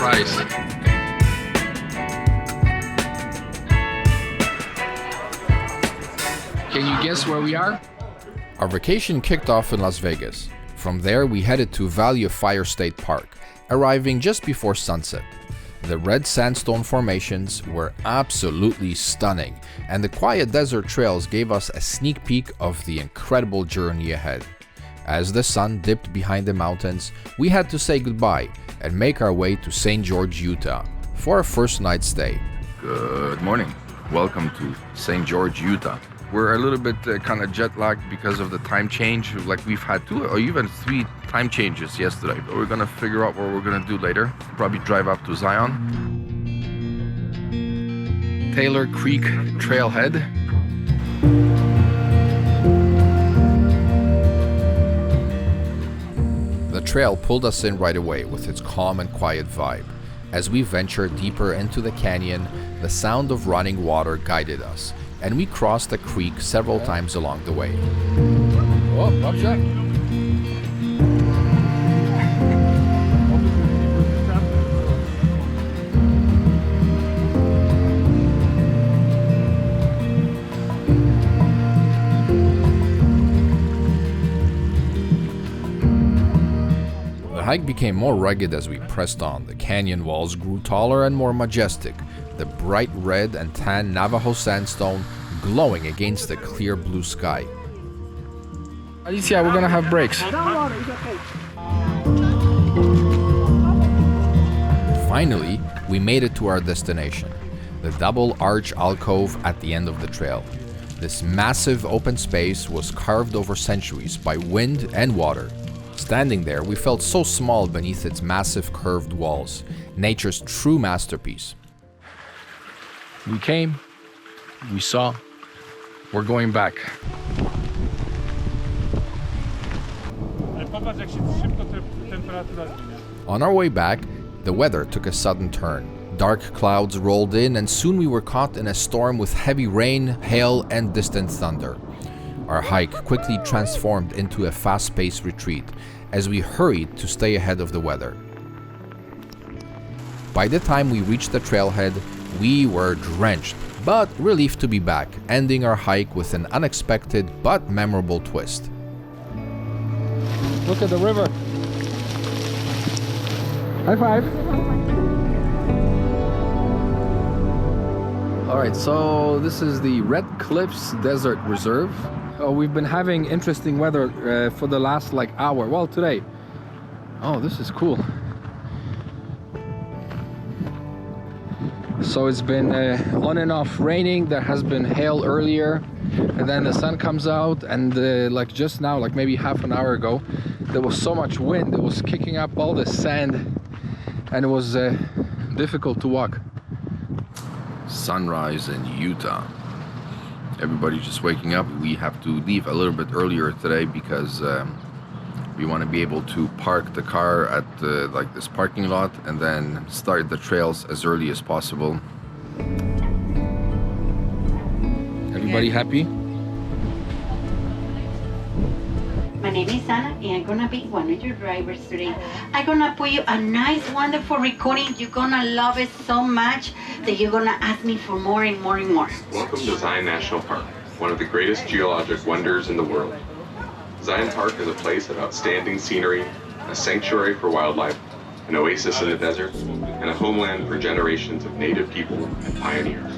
surprise. Can you guess where we are? Our vacation kicked off in Las Vegas. From there, we headed to Valley of Fire State Park, arriving just before sunset. The red sandstone formations were absolutely stunning, and the quiet desert trails gave us a sneak peek of the incredible journey ahead. As the sun dipped behind the mountains, we had to say goodbye and make our way to St. George, Utah, for our first night stay. Good morning. Welcome to St. George, Utah. We're a little bit kind of jet lagged because of the time change. Like we've had 2 or even 3 time changes yesterday, but we're gonna figure out what we're gonna do later. Probably drive up to Zion. Taylor Creek Trailhead. The trail pulled us in right away with its calm and quiet vibe. As we ventured deeper into the canyon, the sound of running water guided us, and we crossed the creek several times along the way. Oh, pop shot. The hike became more rugged as we pressed on. The canyon walls grew taller and more majestic, the bright red and tan Navajo sandstone glowing against the clear blue sky. Alicia, we're gonna have breaks. Finally, we made it to our destination, the double arch alcove at the end of the trail. This massive open space was carved over centuries by wind and water. Standing there, we felt so small beneath its massive curved walls, nature's true masterpiece. We came, we saw, we're going back. On our way back, the weather took a sudden turn. Dark clouds rolled in, and soon we were caught in a storm with heavy rain, hail, and distant thunder. Our hike quickly transformed into a fast-paced retreat as we hurried to stay ahead of the weather. By the time we reached the trailhead, we were drenched, but relieved to be back, ending our hike with an unexpected but memorable twist. Look at the river. High five. All right, so this is the Red Cliffs Desert Reserve. We've been having interesting weather for the last hour. Well, today. Oh, this is cool. So it's been on and off raining. There has been hail earlier, and then the sun comes out, and just now, maybe half an hour ago, there was so much wind. It was kicking up all the sand, and it was difficult to walk. Sunrise in Utah. Everybody's just waking up. We have to leave a little bit earlier today because we want to be able to park the car at this parking lot and then start the trails as early as possible. Everybody happy? My name is Anna, and I'm gonna be one of your drivers today. I'm gonna put you a nice, wonderful recording. You're gonna love it so much that you're gonna ask me for more and more and more. Welcome to Zion National Park, one of the greatest geologic wonders in the world. Zion Park is a place of outstanding scenery, a sanctuary for wildlife, an oasis in the desert, and a homeland for generations of native people and pioneers.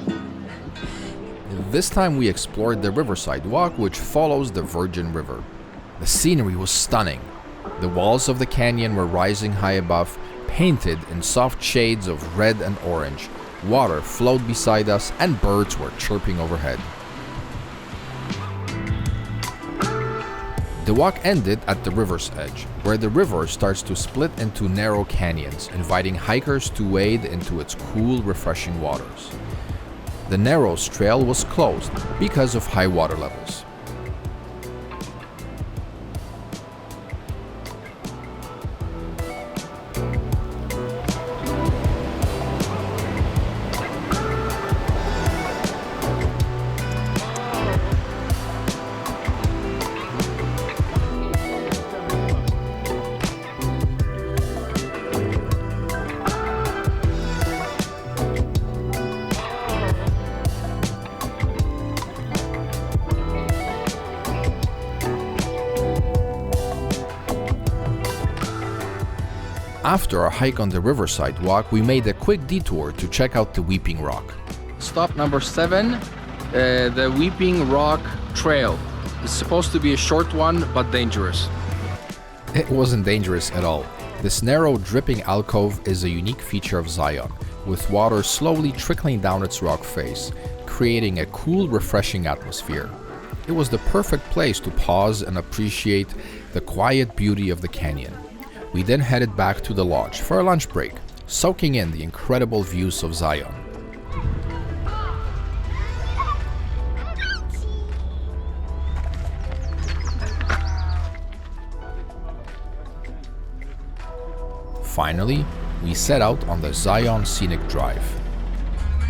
This time we explored the Riverside Walk, which follows the Virgin River. The scenery was stunning. The walls of the canyon were rising high above, painted in soft shades of red and orange. Water flowed beside us, and birds were chirping overhead. The walk ended at the river's edge, where the river starts to split into narrow canyons, inviting hikers to wade into its cool, refreshing waters. The Narrows Trail was closed because of high water levels. After our hike on the riverside walk, we made a quick detour to check out the Weeping Rock. Stop number 7, the Weeping Rock Trail. It's supposed to be a short one, but dangerous. It wasn't dangerous at all. This narrow, dripping alcove is a unique feature of Zion, with water slowly trickling down its rock face, creating a cool, refreshing atmosphere. It was the perfect place to pause and appreciate the quiet beauty of the canyon. We then headed back to the lodge for a lunch break, soaking in the incredible views of Zion. Finally, we set out on the Zion Scenic Drive.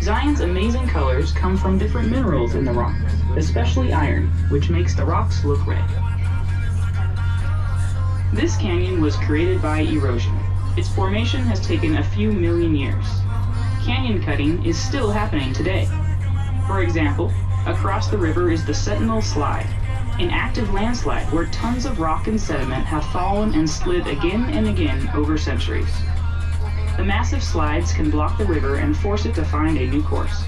Zion's amazing colors come from different minerals in the rock, especially iron, which makes the rocks look red. This canyon was created by erosion. Its formation has taken a few million years. Canyon cutting is still happening today. For example, across the river is the Sentinel Slide, an active landslide where tons of rock and sediment have fallen and slid again and again over centuries. The massive slides can block the river and force it to find a new course.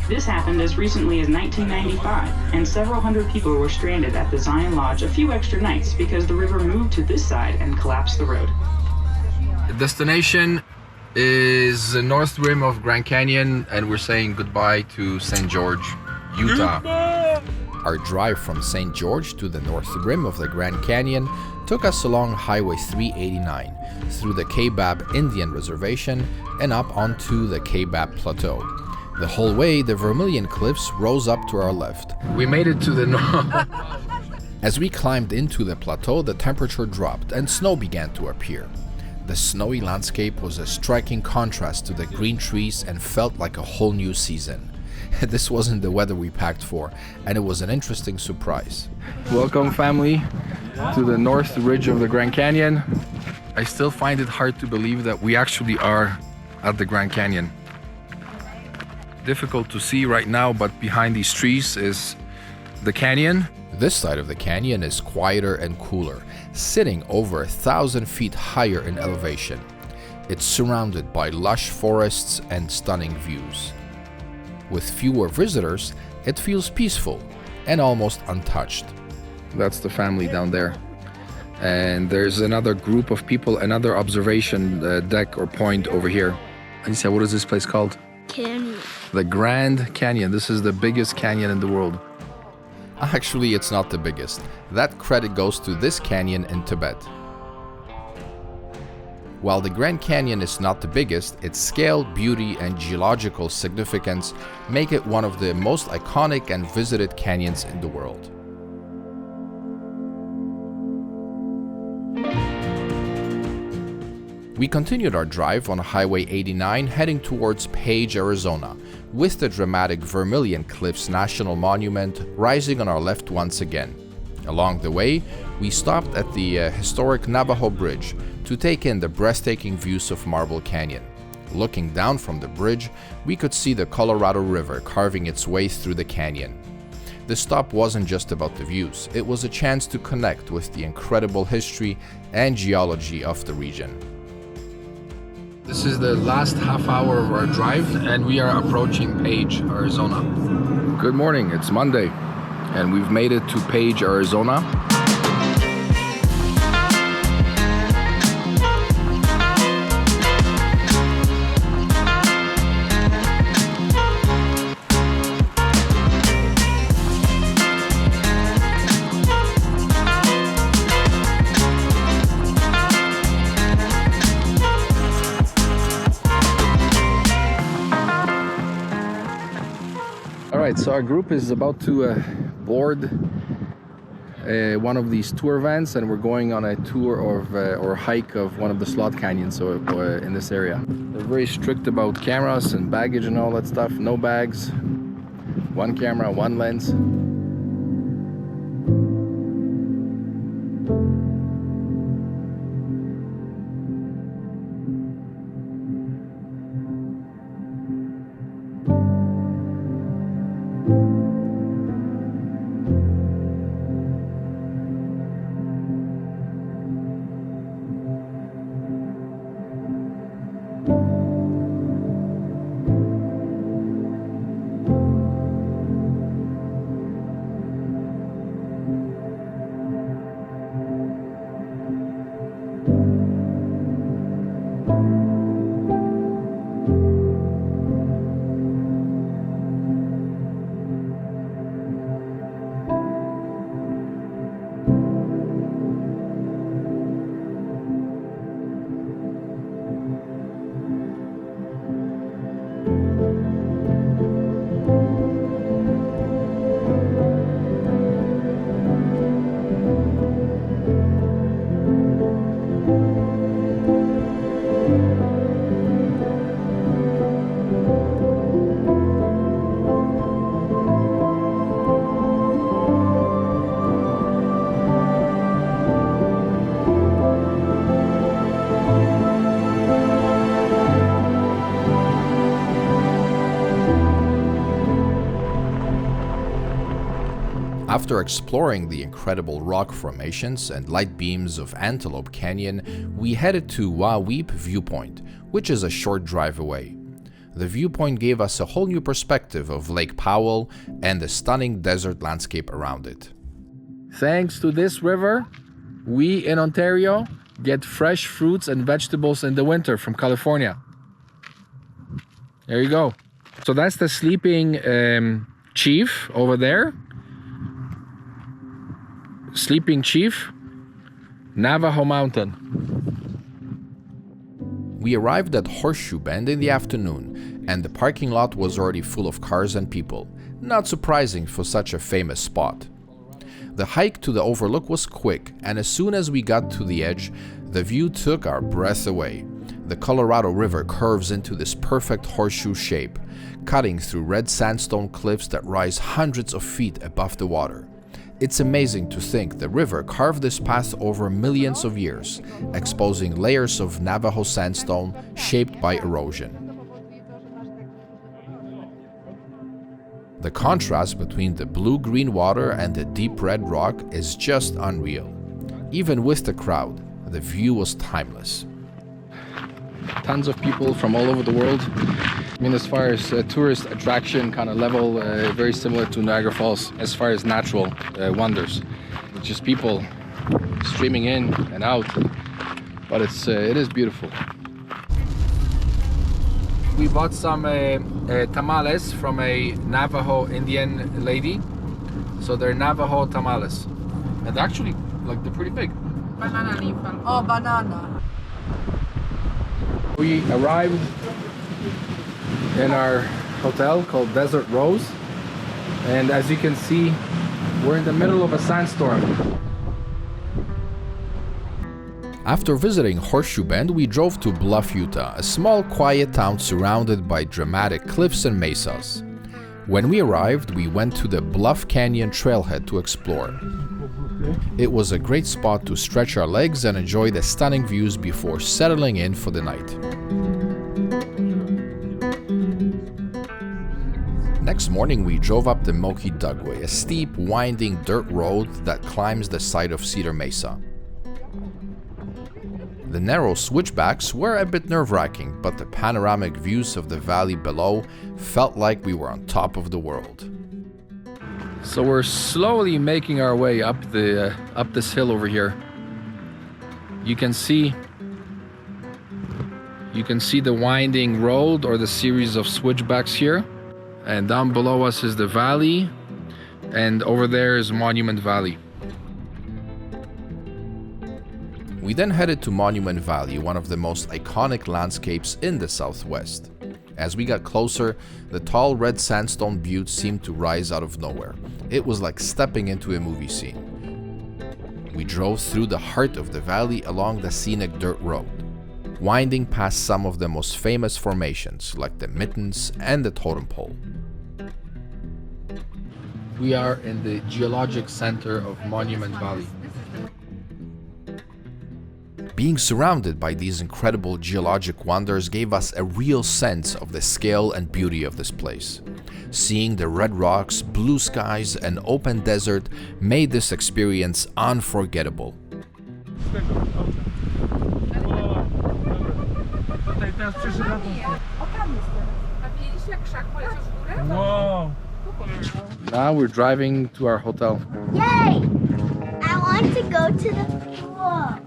This happened as recently as 1995, and several hundred people were stranded at the Zion Lodge a few extra nights because the river moved to this side and collapsed the road. The destination is the north rim of Grand Canyon, and we're saying goodbye to St. George, Utah. Our drive from St. George to the north rim of the Grand Canyon took us along Highway 389, through the Kaibab Indian Reservation and up onto the Kaibab Plateau. The whole way, the Vermilion Cliffs rose up to our left. We made it to the north. As we climbed into the plateau, the temperature dropped and snow began to appear. The snowy landscape was a striking contrast to the green trees and felt like a whole new season. This wasn't the weather we packed for, and it was an interesting surprise. Welcome, family, to the north ridge of the Grand Canyon. I still find it hard to believe that we actually are at the Grand Canyon. Difficult to see right now, but behind these trees is the canyon. This side of the canyon is quieter and cooler, sitting over 1,000 feet higher in elevation. It's surrounded by lush forests and stunning views. With fewer visitors, it feels peaceful and almost untouched. That's the family down there. And there's another group of people, another observation deck or point over here. And you said, what is this place called? Canyon. The Grand Canyon. This is the biggest canyon in the world. Actually, it's not the biggest. That credit goes to this canyon in Tibet. While the Grand Canyon is not the biggest, its scale, beauty, and geological significance make it one of the most iconic and visited canyons in the world. We continued our drive on Highway 89 heading towards Page, Arizona, with the dramatic Vermilion Cliffs National Monument rising on our left once again. Along the way, we stopped at the historic Navajo Bridge to take in the breathtaking views of Marble Canyon. Looking down from the bridge, we could see the Colorado River carving its way through the canyon. The stop wasn't just about the views, it was a chance to connect with the incredible history and geology of the region. This is the last half hour of our drive, and we are approaching Page, Arizona. Good morning, it's Monday, and we've made it to Page, Arizona. Alright, so our group is about to board one of these tour vans, and we're going on a tour of or hike of one of the slot canyons in this area. They're very strict about cameras and baggage and all that stuff. No bags, one camera, one lens. After exploring the incredible rock formations and light beams of Antelope Canyon, we headed to Waweep Viewpoint, which is a short drive away. The viewpoint gave us a whole new perspective of Lake Powell and the stunning desert landscape around it. Thanks to this river, we in Ontario get fresh fruits and vegetables in the winter from California. There you go. So that's the sleeping chief over there. Sleeping Chief, Navajo Mountain. We arrived at Horseshoe Bend in the afternoon, and the parking lot was already full of cars and people. Not surprising for such a famous spot. The hike to the overlook was quick, and as soon as we got to the edge, the view took our breath away. The Colorado River curves into this perfect horseshoe shape, cutting through red sandstone cliffs that rise hundreds of feet above the water. It's amazing to think the river carved this path over millions of years, exposing layers of Navajo sandstone shaped by erosion. The contrast between the blue-green water and the deep red rock is just unreal. Even with the crowd, the view was timeless. Tons of people from all over the world. I mean, as far as tourist attraction kind of level, very similar to Niagara Falls as far as natural wonders. It's just people streaming in and out, but it is beautiful. We bought some tamales from a Navajo Indian lady. So they're Navajo tamales. And actually, like, they're pretty big. Banana leaf. Oh, banana. We arrived in our hotel called Desert Rose, and as you can see, we're in the middle of a sandstorm. After visiting Horseshoe Bend, we drove to Bluff, Utah, a small, quiet town surrounded by dramatic cliffs and mesas. When we arrived, we went to the Bluff Canyon Trailhead to explore. It was a great spot to stretch our legs and enjoy the stunning views before settling in for the night. Next morning, we drove up the Moki Dugway, a steep, winding dirt road that climbs the side of Cedar Mesa. The narrow switchbacks were a bit nerve-wracking, but the panoramic views of the valley below felt like we were on top of the world. So we're slowly making our way up this hill over here. You can see the winding road or the series of switchbacks here. And down below us is the valley, and over there is Monument Valley. We then headed to Monument Valley, one of the most iconic landscapes in the Southwest. As we got closer, the tall red sandstone buttes seemed to rise out of nowhere. It was like stepping into a movie scene. We drove through the heart of the valley along the scenic dirt road, winding past some of the most famous formations like the Mittens and the Totem Pole. We are in the geologic center of Monument Valley. Being surrounded by these incredible geologic wonders gave us a real sense of the scale and beauty of this place. Seeing the red rocks, blue skies, and open desert made this experience unforgettable. Wow. Now we're driving to our hotel. Yay! I want to go to the pool.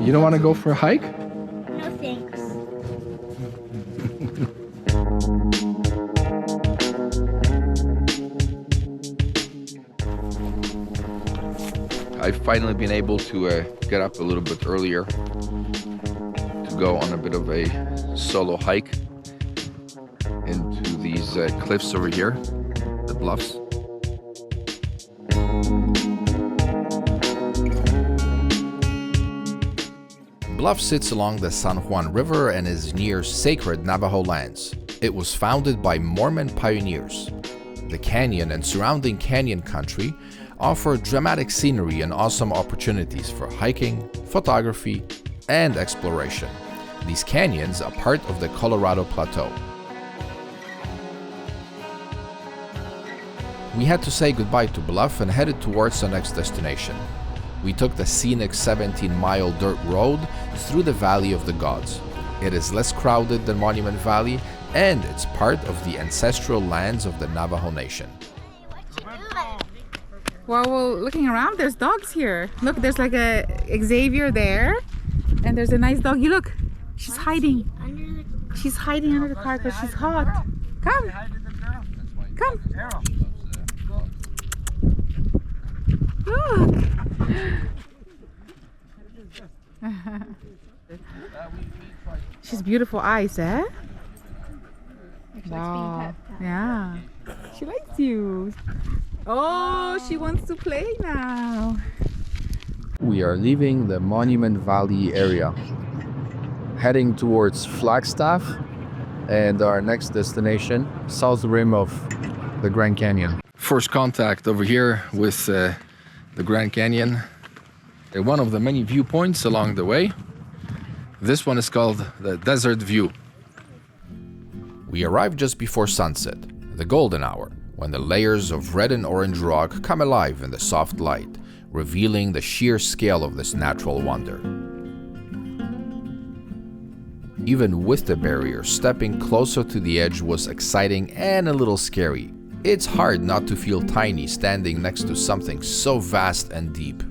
You don't want to go for a hike? No thanks. I've finally been able to get up a little bit earlier to go on a bit of a solo hike into these cliffs over here, the bluffs. Bluff sits along the San Juan River and is near sacred Navajo lands. It was founded by Mormon pioneers. The canyon and surrounding canyon country offer dramatic scenery and awesome opportunities for hiking, photography, and exploration. These canyons are part of the Colorado Plateau. We had to say goodbye to Bluff and headed towards the next destination. We took the scenic 17-mile dirt road through the Valley of the Gods. It is less crowded than Monument Valley, and it's part of the ancestral lands of the Navajo Nation. While we're looking around, there's dogs here. Look, there's like a Xavier there, and there's a nice doggy. Look, she's hiding. She's hiding under the car because she's hot. Come. Come. Look. She's beautiful eyes, eh? Wow. Yeah. She likes you. Oh, she wants to play now. We are leaving the Monument Valley area, heading towards Flagstaff and our next destination, south rim of the Grand Canyon. First contact over here with the Grand Canyon. One of the many viewpoints along the way. This one is called the Desert View. We arrived just before sunset, the golden hour, when the layers of red and orange rock come alive in the soft light, revealing the sheer scale of this natural wonder. Even with the barrier, stepping closer to the edge was exciting and a little scary. It's hard not to feel tiny standing next to something so vast and deep.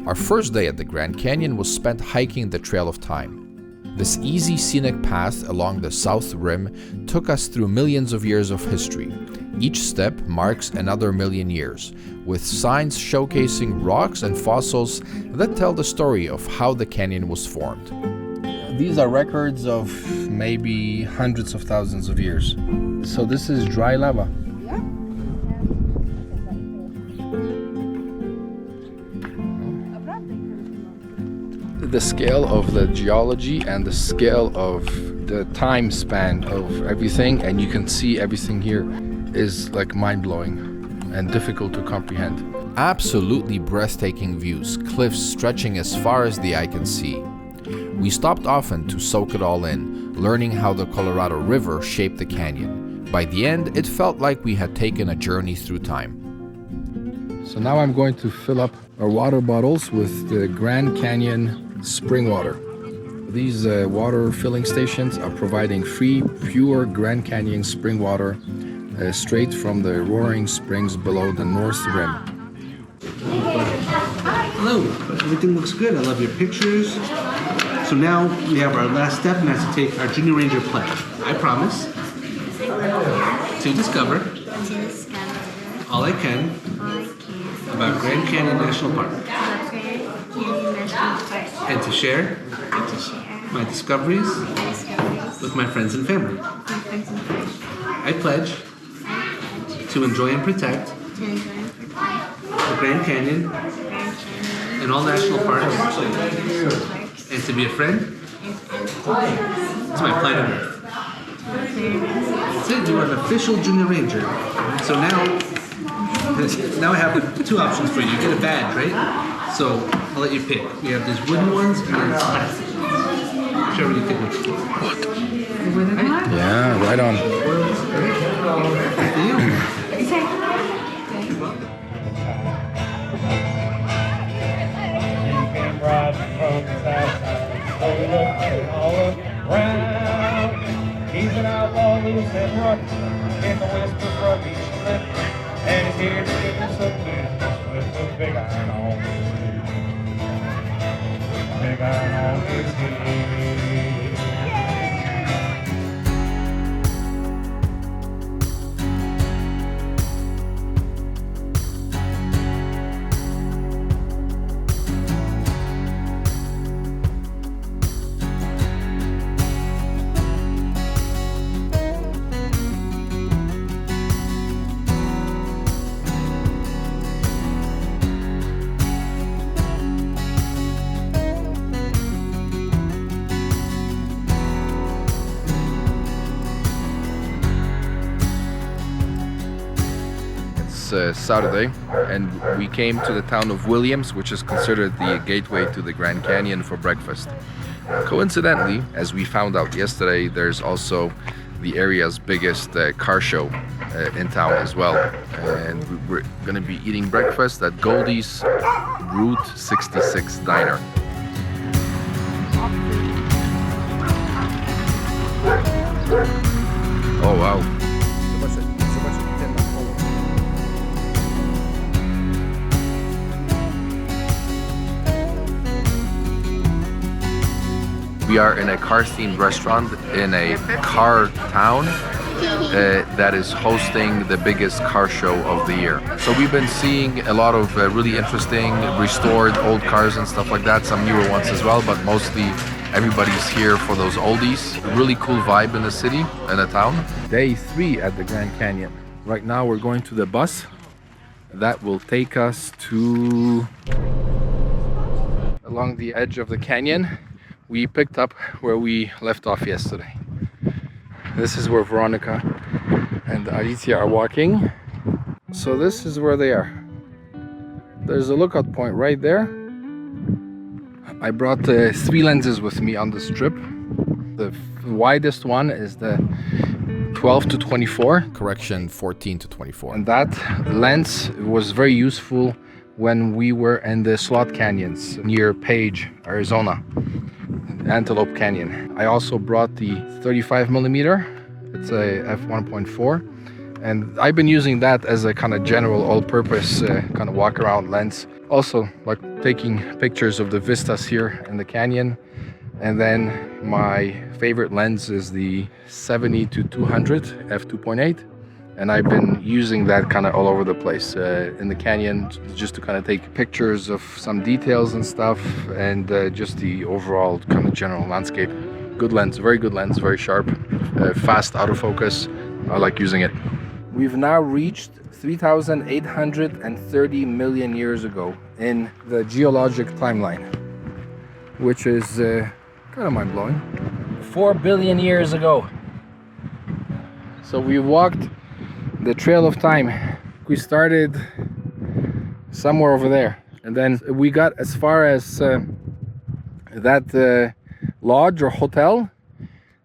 Our first day at the Grand Canyon was spent hiking the Trail of Time. This easy scenic path along the south rim took us through millions of years of history. Each step marks another million years, with signs showcasing rocks and fossils that tell the story of how the canyon was formed. These are records of maybe hundreds of thousands of years. So this is dry lava. The scale of the geology and the scale of the time span of everything, and you can see everything here, is like mind-blowing and difficult to comprehend. Absolutely breathtaking views, cliffs stretching as far as the eye can see. We stopped often to soak it all in, learning how the Colorado River shaped the canyon. By the end, it felt like we had taken a journey through time. So now I'm going to fill up our water bottles with the Grand Canyon spring water. These water filling stations are providing free, pure Grand Canyon spring water straight from the roaring springs below the north rim. Hello, everything looks good. I love your pictures. So now we have our last step, and that's to take our Junior Ranger pledge. I promise to discover all I can about Grand Canyon National Park, and to share my discoveries with my friends and family. I pledge to enjoy and protect the Grand Canyon and all national parks, and to be a friend to my planet Earth. That's it, you are an official Junior Ranger. So now I have two options for you. You get a badge, right? So I'll let you pick. We have these wooden ones and then plastic. Whichever you think which one. What? Yeah, right on. He's an outlaw, loose and rough, in the whisper from each cliff, and he's here to do some business with the big iron on his head. Big iron on his head. Saturday, and we came to the town of Williams, which is considered the gateway to the Grand Canyon, for breakfast. Coincidentally, as we found out yesterday, there's also the area's biggest car show in town as well. And we're gonna be eating breakfast at Goldie's Route 66 Diner. Oh wow. We are in a car-themed restaurant in a car town that is hosting the biggest car show of the year. So we've been seeing a lot of really interesting restored old cars and stuff like that, some newer ones as well, but mostly everybody's here for those oldies. A really cool vibe in the city, in the town. Day 3 at the Grand Canyon. Right now we're going to the bus that will take us to along the edge of the canyon. We picked up where we left off yesterday. This is where Veronica and Alicia are walking. So this is where they are. There's a lookout point right there. I brought 3 lenses with me on this trip. The widest one is the 12 to 24. Correction, 14 to 24. And that lens was very useful when we were in the slot canyons near Page, Arizona. Antelope Canyon. I also brought the 35mm. It's a f1.4, and I've been using that as a kind of general all-purpose kind of walk-around lens. Also, like taking pictures of the vistas here in the canyon. And then my favorite lens is the 70 to 200 f2.8, and I've been using that kind of all over the place in the canyon, just to kind of take pictures of some details and stuff, and just the overall kind of general landscape. Good lens, very good lens, very sharp, fast autofocus. I like using it. We've now reached 3,830 million years ago in the geologic timeline, which is kind of mind-blowing. 4 billion years ago. So we walked the trail of time. We started somewhere over there, and then we got as far as that lodge or hotel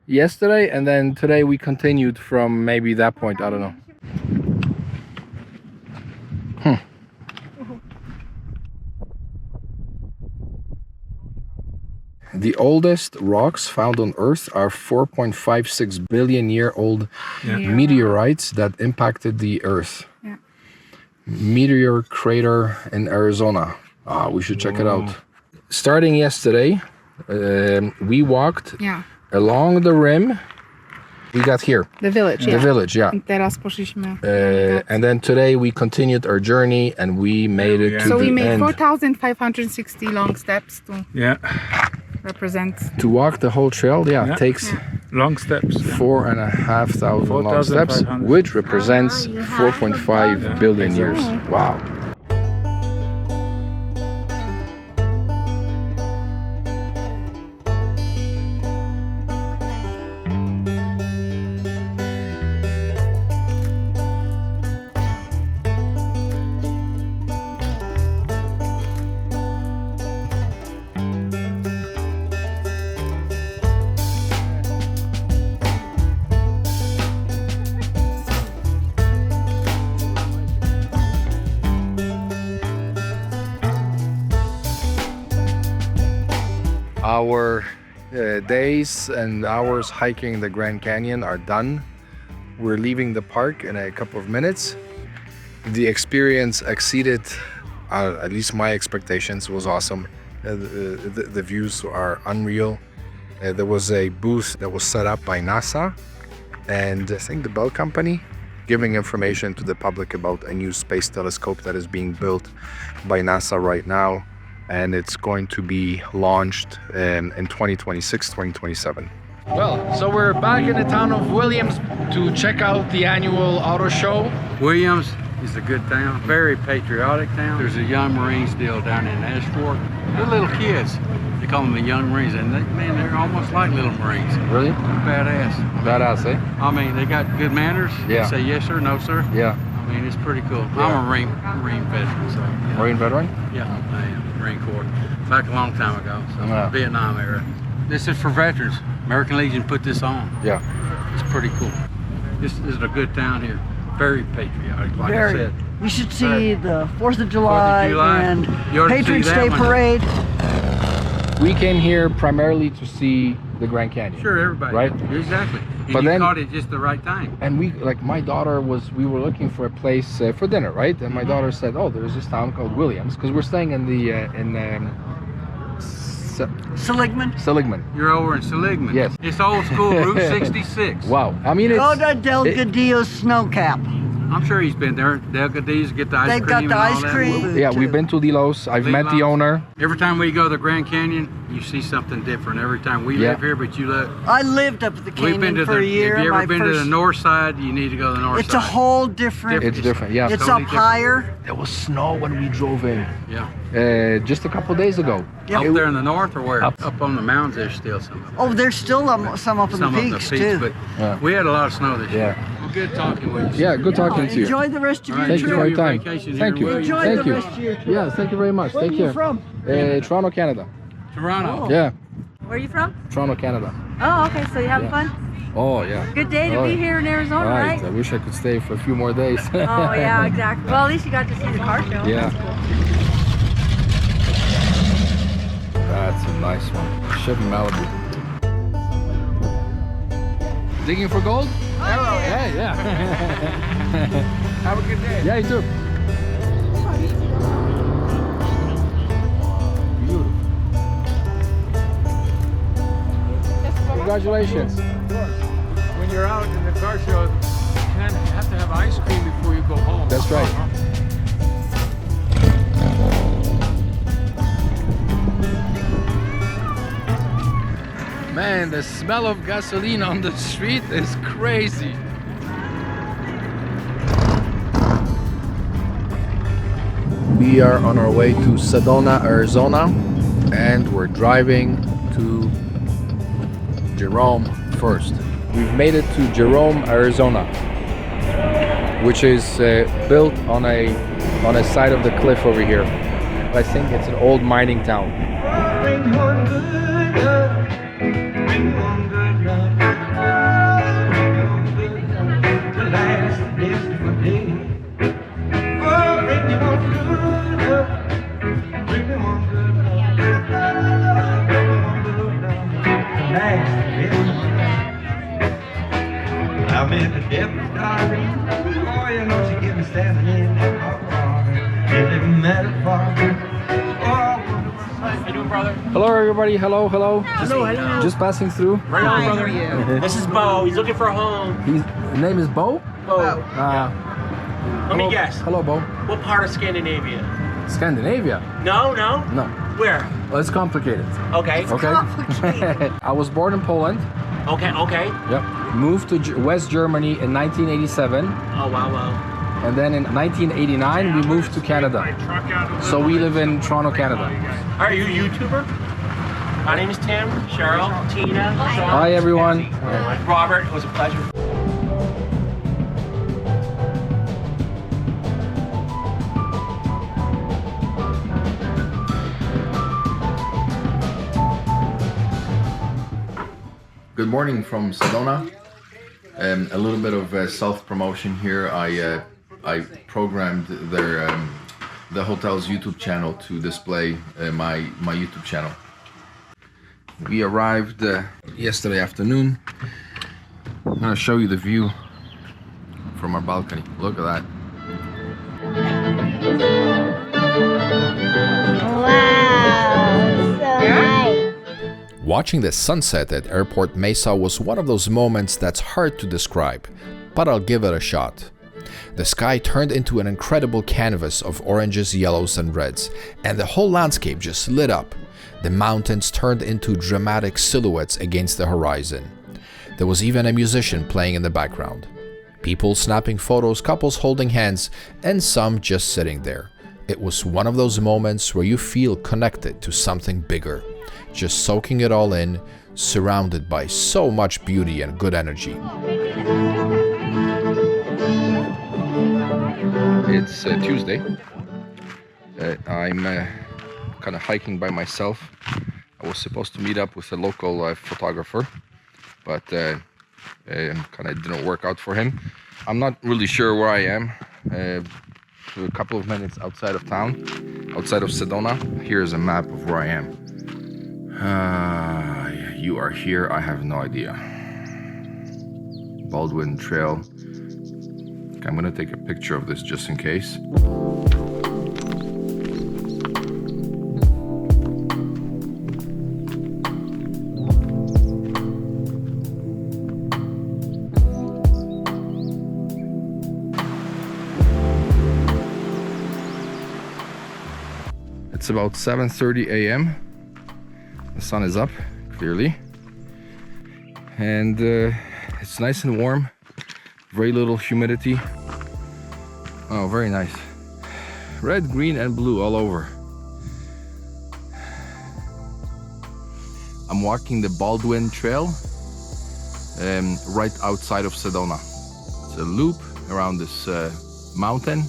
yesterday, and then today we continued from maybe that point. I don't know. The oldest rocks found on Earth are 4.56 billion year old meteorites that impacted the Earth. Yeah. Meteor crater in Arizona. We should check it out. Starting yesterday, we walked along the rim. We got here. The village, The village, yeah. Teraz poszliśmy. And then today we continued our journey and we made it to the end. So we made 4,560 long steps to represent. To walk the whole trail, takes long steps. 4,500 long steps, which represents 4.5 billion years. Wow. Our days and hours hiking the Grand Canyon are done. We're leaving the park in a couple of minutes. The experience exceeded at least my expectations. It was awesome. The views are unreal. There was a booth that was set up by NASA and I think the Bell Company, giving information to the public about a new space telescope that is being built by NASA right now. And it's going to be launched in 2026, 2027. Well, so we're back in the town of Williams to check out the annual auto show. Williams is a good town, very patriotic town. There's a Young Marines deal down in Ashford. They're little kids. They call them the Young Marines, and they're almost like little Marines. Really? Badass. Badass, eh? I mean, they got good manners. Yeah. They say yes sir, no sir. Yeah. I mean, it's pretty cool. Yeah. I'm a Marine veteran, so. Marine veteran? Yeah, I am. Marine Corps. Back a long time ago, so Vietnam era. This is for veterans. American Legion put this on. Yeah. It's pretty cool. This is a good town here. Very patriotic, like I said. You should see the 4th of July, and You ought to see Patriots that Day one. Parade. We came here primarily to see the Grand Canyon. Sure, everybody. Right? Exactly. And But you then- caught it just the right time. And we, like, my daughter we were looking for a place for dinner, right? And my daughter said, oh, there's this town called Williams, because we're staying in Seligman. Seligman. You're over in Seligman. Yes. It's old school, Route 66. Wow. I mean, it's... Go to Delgadillo's Snow Cap. I'm sure he's been there. Delgadillo's get the ice They've cream got the and all ice that. cream. Yeah, we've been to Delos. I've met the owner. Every time we go to the Grand Canyon, you see something different. Every time we live here, but you look. I lived up at the We've been canyon to for a year. Have you ever My been to the first- north side? You need to go to the north It's side. a whole different. It's different, yeah. It's Totally up different. higher. There was snow when we drove in. Yeah. Just a couple days ago. Up there in the north or where? Up. Up on the mountains there's still some. Oh, there's still some up in Some the of peaks the too. But Yeah. we had a lot of snow this year. Yeah. Well, good talking with you. Yeah, good talking to you. Enjoy the rest of your Thank you trip. for your time. vacation Thank here, you. will you? Enjoy Thank the you. rest of your trip. Yeah, thank you very much. Where Take are care. you from? Toronto, Canada. Toronto. Yeah, Where are you from? Toronto, Canada. Oh, okay. So you having Yeah. fun? Oh, yeah. Good day to Oh, be yeah. here in Arizona, Right. right? I wish I could stay for a few more days. Oh, yeah, exactly. Well, at least you got to see the car show. Yeah. That's cool. That's a nice one. Chevy Malibu. Digging for gold? Oh, Yeah, yeah. Have a good day. Yeah, you too. Beautiful. Congratulations. Of course. When you're out in the car show, you kind of have to have ice cream before you go home. That's right. Man, the smell of gasoline on the street is crazy. We are on our way to Sedona, Arizona, and we're driving to Jerome first. We've made it to Jerome, Arizona, which is built on a side of the cliff over here. I think it's an old mining town. Bring one good luck. Bring one good luck. Bring one good luck. To last the rest of my day. Oh, bring me one good luck. Bring me one good luck. Bring me one good luck. To last the rest of my day. I'm in the devil's garden. Oh, you know she get me standing in that hot water. It didn't matter far. How you doing, brother? Hello, everybody. Hello, hello. Hello. Just passing through. Right on, brother. This is Bo. He's looking for a home. His name is Bo. Bo. Let me hello- guess. Hello, Bo. What part of Scandinavia? Scandinavia. No, no. No. Where? Well, it's complicated. Okay. Okay. I was born in Poland. Okay. Okay. Yep. Moved to West Germany in 1987, Oh wow, wow. and then in 1989 we moved to Canada. So we live in Toronto, Canada. Are you a YouTuber? My name is Tim, Cheryl, Tina, Sean. Hi, everyone. Robert, it was a pleasure. Good morning from Sedona. A little bit of self-promotion here. I programmed the hotel's YouTube channel to display my YouTube channel. We arrived yesterday afternoon. I'm gonna show you the view from our balcony. Look at that. Wow, so nice. Watching the sunset at Airport Mesa was one of those moments that's hard to describe, but I'll give it a shot. The sky turned into an incredible canvas of oranges, yellows, and reds, and the whole landscape just lit up. The mountains turned into dramatic silhouettes against the horizon. There was even a musician playing in the background. People snapping photos, couples holding hands, and some just sitting there. It was one of those moments where you feel connected to something bigger, just soaking it all in, surrounded by so much beauty and good energy. It's Tuesday. I'm kind of hiking by myself. I was supposed to meet up with a local photographer, but kind of didn't work out for him. I'm not really sure where I am. A couple of minutes outside of town, outside of Sedona. Here's a map of where I am. You are here, I have no idea. Baldwin Trail. Okay, I'm gonna take a picture of this just in case. It's about 7:30 a.m. The sun is up, clearly. And it's nice and warm. Very little humidity. Oh, very nice. Red, green, and blue all over. I'm walking the Baldwin Trail right outside of Sedona. It's a loop around this mountain.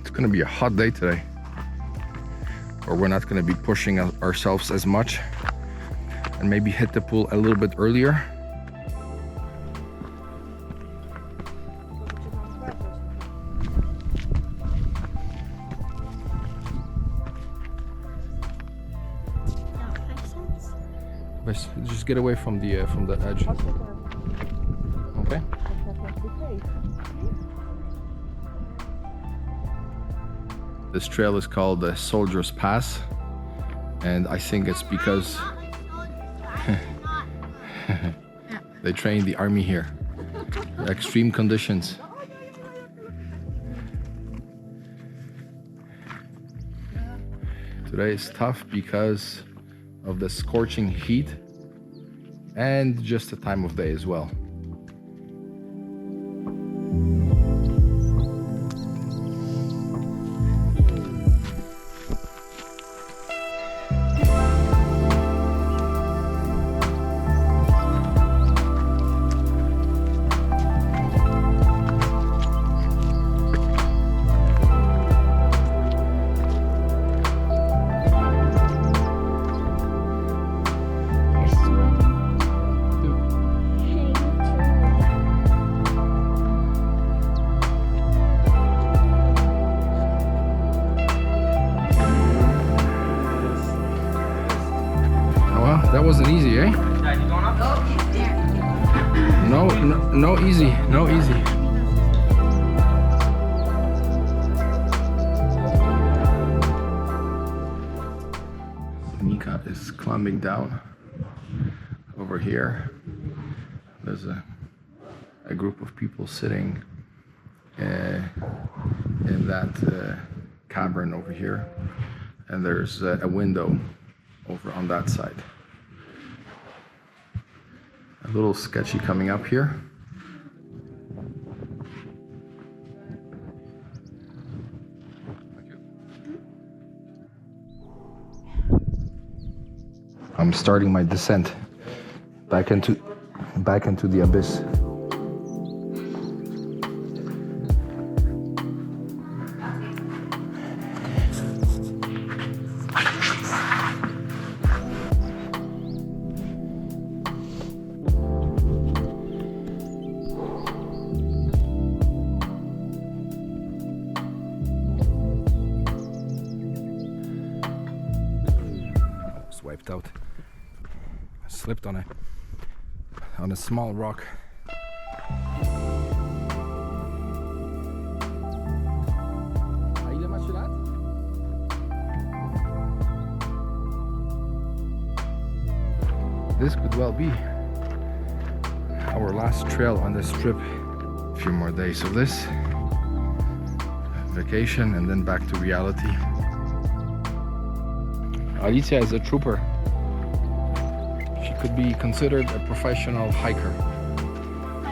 It's gonna be a hot day today, or we're not gonna be pushing ourselves as much, and maybe hit the pool a little bit earlier. Just get away from the edge. Okay. This trail is called the Soldier's Pass, and I think it's because they train the army here. Extreme conditions. Today is tough because of the scorching heat and just the time of day as well. That wasn't easy, eh? No easy, no easy. Nika is climbing down over here. There's a group of people sitting in that cavern over here, and there's a window over on that side. A little sketchy coming up here. I'm starting my descent back into the abyss. Wiped out. I slipped on a small rock. This could well be our last trail on this trip. A few more days of this vacation and then back to reality. Alicia is a trooper. She could be considered a professional hiker.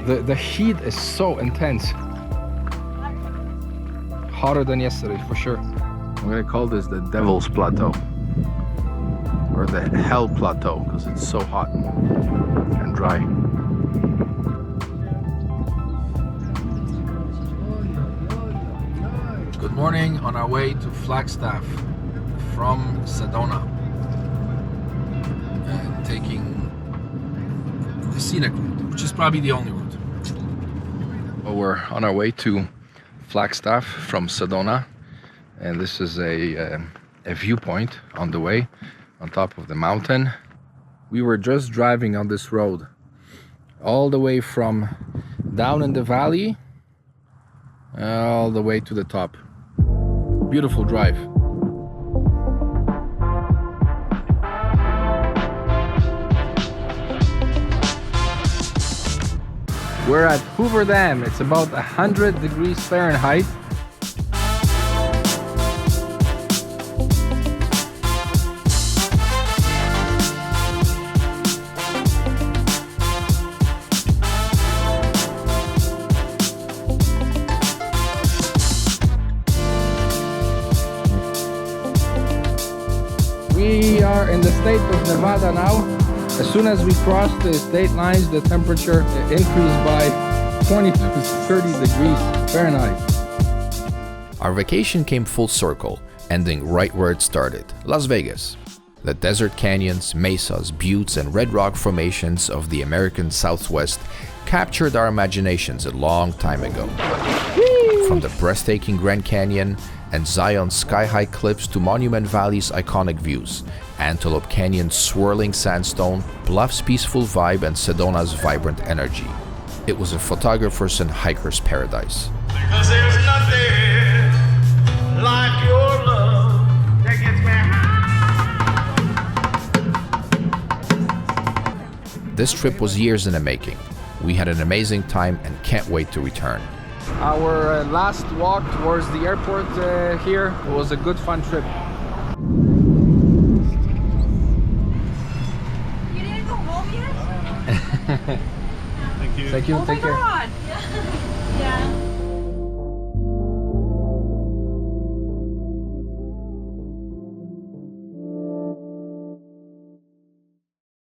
The heat is so intense. Hotter than yesterday, for sure. I'm gonna call this the Devil's Plateau, or the Hell Plateau, because it's so hot and dry. Good morning, on our way to Flagstaff from Sedona. and taking the scenic route, which is probably the only route. Well, we're on our way to Flagstaff from Sedona, and this is a viewpoint on the way on top of the mountain. We were just driving on this road all the way from down in the valley all the way to the top. Beautiful drive. We're at Hoover Dam. It's about 100 degrees Fahrenheit. We are in the state of Nevada now. As soon as we cross the state lines, the temperature increased by 20 to 30 degrees Fahrenheit. Our vacation came full circle, ending right where it started, Las Vegas. The desert canyons, mesas, buttes, and red rock formations of the American Southwest captured our imaginations a long time ago. From the breathtaking Grand Canyon and Zion's sky-high cliffs to Monument Valley's iconic views, Antelope Canyon's swirling sandstone, Bluff's peaceful vibe, and Sedona's vibrant energy. It was a photographer's and hiker's paradise. Because there's nothing like your love that gets me high. This trip was years in the making. We had an amazing time and can't wait to return. Our last walk towards the airport here was a good fun trip. You didn't go home yet? Thank you. Oh Take my care. God.